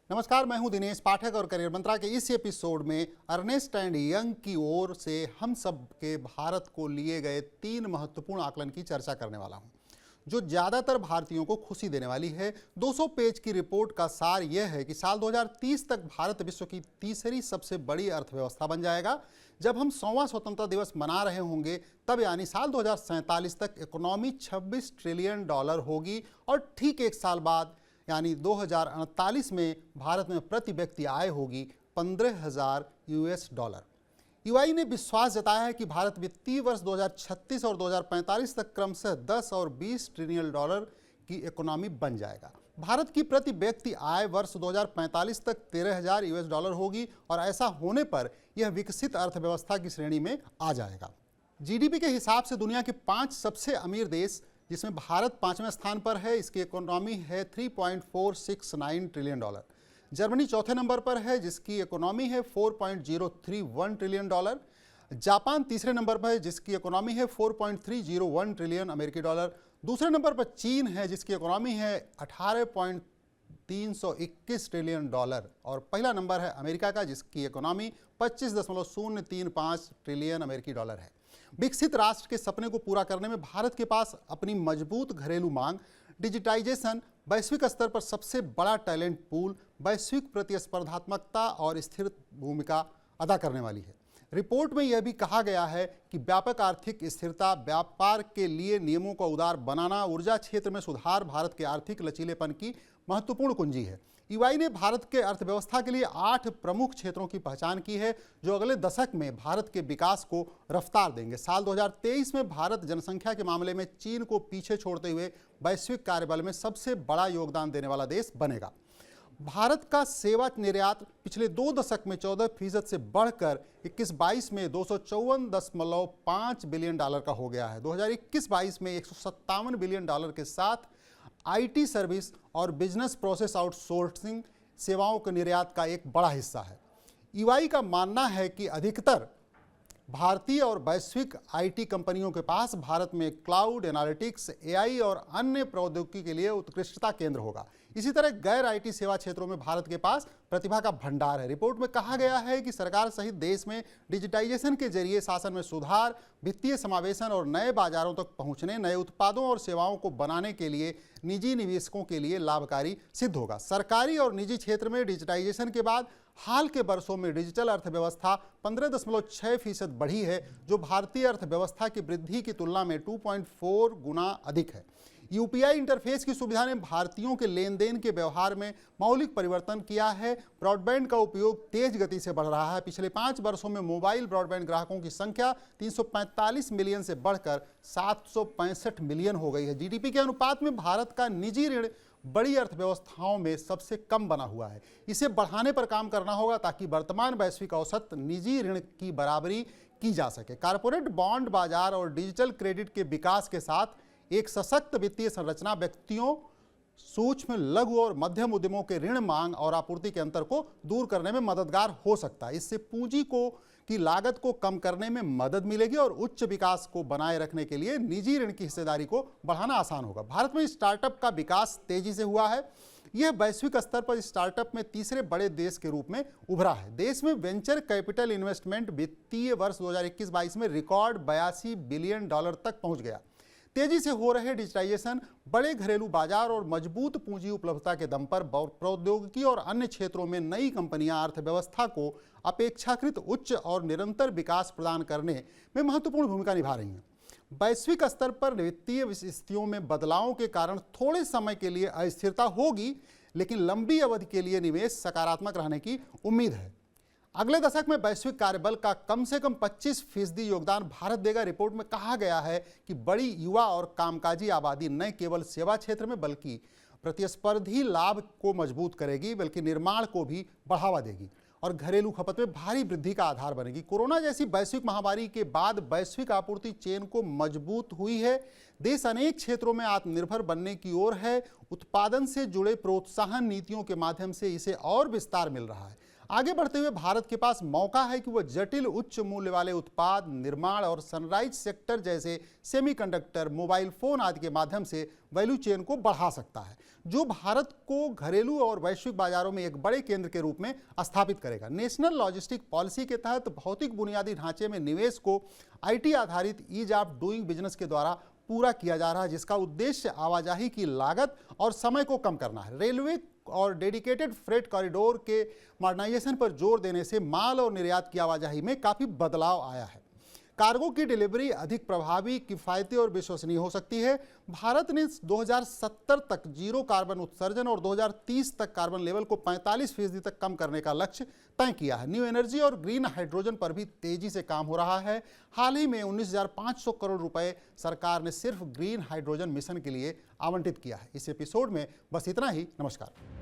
नमस्कार, मैं हूं दिनेश पाठक और करियर मंत्रा के इस एपिसोड में अर्नेस्ट एंड यंग की ओर से हम सब के भारत को लिए गए 3 महत्वपूर्ण आकलन की चर्चा करने वाला हूं, जो ज़्यादातर भारतीयों को खुशी देने वाली है। 200 पेज की रिपोर्ट का सार यह है कि साल 2030 तक भारत विश्व की तीसरी सबसे बड़ी अर्थव्यवस्था बन जाएगा। जब हम 100वां स्वतंत्रता दिवस मना रहे होंगे तब यानी साल 2047 तक इकोनॉमी 26 ट्रिलियन डॉलर होगी और ठीक एक साल बाद यानी 2048 में भारत में प्रति व्यक्ति आय होगी 15,000 यूएस डॉलर। यूआई ने विश्वास जताया है कि भारत वित्तीय वर्ष 2036 और 2045 तक क्रमशः 10 और 20 ट्रिलियन डॉलर की इकोनॉमी बन जाएगा। भारत की प्रति व्यक्ति आय वर्ष 2045 तक 13,000 यूएस डॉलर होगी और ऐसा होने पर यह विकसित अर्थव्यवस्था की श्रेणी में आ जाएगा। जीडीपी के हिसाब से दुनिया के 5 सबसे अमीर देश, जिसमें भारत 5वें स्थान पर है, इसकी इकोनॉमी है 3.469 ट्रिलियन डॉलर। जर्मनी चौथे नंबर पर है, जिसकी इकोनॉमी है 4.031 ट्रिलियन डॉलर। जापान तीसरे नंबर पर है, जिसकी इकोनॉमी है 4.301 ट्रिलियन अमेरिकी डॉलर। दूसरे नंबर पर चीन है, जिसकी इकोनॉमी है 18.321 ट्रिलियन डॉलर। और पहला नंबर है अमेरिका का, जिसकी इकोनॉमी 25.035 ट्रिलियन अमेरिकी डॉलर है। विकसित राष्ट्र के सपने को पूरा करने में भारत के पास अपनी मजबूत घरेलू मांग, डिजिटाइजेशन, वैश्विक स्तर पर सबसे बड़ा टैलेंट पूल, वैश्विक प्रतिस्पर्धात्मकता और स्थिर भूमिका अदा करने वाली है। रिपोर्ट में यह भी कहा गया है कि व्यापक आर्थिक स्थिरता, व्यापार के लिए नियमों को उदार बनाना, ऊर्जा क्षेत्र में सुधार भारत के आर्थिक लचीलेपन की महत्वपूर्ण कुंजी है। यूआई ने भारत के अर्थव्यवस्था के लिए 8 प्रमुख क्षेत्रों की पहचान की है, जो अगले दशक में भारत के विकास को रफ्तार देंगे। साल 2023 में भारत जनसंख्या के मामले में चीन को पीछे छोड़ते हुए वैश्विक कार्यबल में सबसे बड़ा योगदान देने वाला देश बनेगा। भारत का सेवा निर्यात पिछले 2 दशक में 14% से बढ़कर 21-22 में 254.5 बिलियन डॉलर का हो गया है। 2021-22 में 157 बिलियन डॉलर के साथ आईटी सर्विस और बिजनेस प्रोसेस आउटसोर्सिंग सेवाओं के निर्यात का एक बड़ा हिस्सा है। यूआई का मानना है कि अधिकतर भारतीय और वैश्विक आईटी कंपनियों के पास भारत में क्लाउड, एनालिटिक्स, एआई और अन्य प्रौद्योगिकी के लिए उत्कृष्टता केंद्र होगा। इसी तरह गैर आईटी सेवा क्षेत्रों में भारत के पास प्रतिभा का भंडार है। रिपोर्ट में कहा गया है कि सरकार सहित देश में डिजिटाइजेशन के जरिए शासन में सुधार, वित्तीय समावेशन और नए बाजारों तक पहुंचने, नए उत्पादों और सेवाओं को बनाने के लिए निजी निवेशकों के लिए लाभकारी सिद्ध होगा। सरकारी और निजी क्षेत्र में डिजिटाइजेशन के बाद हाल के वर्षों में डिजिटल अर्थव्यवस्था 15.6% बढ़ी है, जो भारतीय अर्थव्यवस्था की वृद्धि की तुलना में 2.4 गुना अधिक है। यूपीआई इंटरफेस की सुविधा ने भारतीयों के लेन देन के व्यवहार में मौलिक परिवर्तन किया है। ब्रॉडबैंड का उपयोग तेज गति से बढ़ रहा है। पिछले 5 वर्षों में मोबाइल ब्रॉडबैंड ग्राहकों की संख्या 345 मिलियन से बढ़कर 765 मिलियन हो गई है। जीडीपी के अनुपात में भारत का निजी ऋण बड़ी अर्थव्यवस्थाओं में सबसे कम बना हुआ है। इसे बढ़ाने पर काम करना होगा ताकि वर्तमान वैश्विक औसत निजी ऋण की बराबरी की जा सके। कारपोरेट बॉन्ड बाजार और डिजिटल क्रेडिट के विकास के साथ एक सशक्त वित्तीय संरचना व्यक्तियों, सूक्ष्म, लघु और मध्यम उद्यमों के ऋण मांग और आपूर्ति के अंतर को दूर करने में मददगार हो सकता है। इससे पूंजी की लागत को कम करने में मदद मिलेगी और उच्च विकास को बनाए रखने के लिए निजी ऋण की हिस्सेदारी को बढ़ाना आसान होगा। भारत में स्टार्टअप का विकास तेजी से हुआ है। यह वैश्विक स्तर पर स्टार्टअप में तीसरे बड़े देश के रूप में उभरा है। देश में वेंचर कैपिटल इन्वेस्टमेंट वित्तीय वर्ष 2021-22 में रिकॉर्ड 82 बिलियन डॉलर तक पहुंच गया। तेजी से हो रहे डिजिटाइजेशन, बड़े घरेलू बाजार और मजबूत पूंजी उपलब्धता के दम पर प्रौद्योगिकी और अन्य क्षेत्रों में नई कंपनियां अर्थव्यवस्था को अपेक्षाकृत उच्च और निरंतर विकास प्रदान करने में महत्वपूर्ण भूमिका निभा रही हैं। वैश्विक स्तर पर वित्तीय स्थितियों में बदलावों के कारण थोड़े समय के लिए अस्थिरता होगी, लेकिन लंबी अवधि के लिए निवेश सकारात्मक रहने की उम्मीद है। अगले दशक में वैश्विक कार्यबल का कम से कम 25% योगदान भारत देगा। रिपोर्ट में कहा गया है कि बड़ी युवा और कामकाजी आबादी न केवल सेवा क्षेत्र में बल्कि प्रतिस्पर्धी लाभ को मजबूत करेगी, बल्कि निर्माण को भी बढ़ावा देगी और घरेलू खपत में भारी वृद्धि का आधार बनेगी। कोरोना जैसी वैश्विक महामारी के बाद वैश्विक आपूर्ति चेन को मजबूत हुई है। देश अनेक क्षेत्रों में आत्मनिर्भर बनने की ओर है। उत्पादन से जुड़े प्रोत्साहन नीतियों के माध्यम से इसे और विस्तार मिल रहा है। आगे बढ़ते हुए भारत के पास मौका है कि वह जटिल उच्च मूल्य वाले उत्पाद निर्माण और सनराइज सेक्टर जैसे सेमीकंडक्टर, मोबाइल फोन आदि के माध्यम से वैल्यू चेन को बढ़ा सकता है, जो भारत को घरेलू और वैश्विक बाजारों में एक बड़े केंद्र के रूप में स्थापित करेगा। नेशनल लॉजिस्टिक पॉलिसी के तहत भौतिक बुनियादी ढांचे में निवेश को आईटी आधारित ईज ऑफ डूइंग बिजनेस के द्वारा पूरा किया जा रहा है, जिसका उद्देश्य आवाजाही की लागत और समय को कम करना है। रेलवे और डेडिकेटेड फ्रेट कॉरिडोर के मॉडर्नाइजेशन पर जोर देने से माल और निर्यात की आवाजाही में काफ़ी बदलाव आया है। कार्गो की डिलीवरी अधिक प्रभावी, किफ़ायती और विश्वसनीय हो सकती है। भारत ने 2070 तक जीरो कार्बन उत्सर्जन और 2030 तक कार्बन लेवल को 45% तक कम करने का लक्ष्य तय किया है। न्यू एनर्जी और ग्रीन हाइड्रोजन पर भी तेजी से काम हो रहा है। हाल ही में 19,500 करोड़ रुपए सरकार ने सिर्फ ग्रीन हाइड्रोजन मिशन के लिए आवंटित किया है। इस एपिसोड में बस इतना ही। नमस्कार।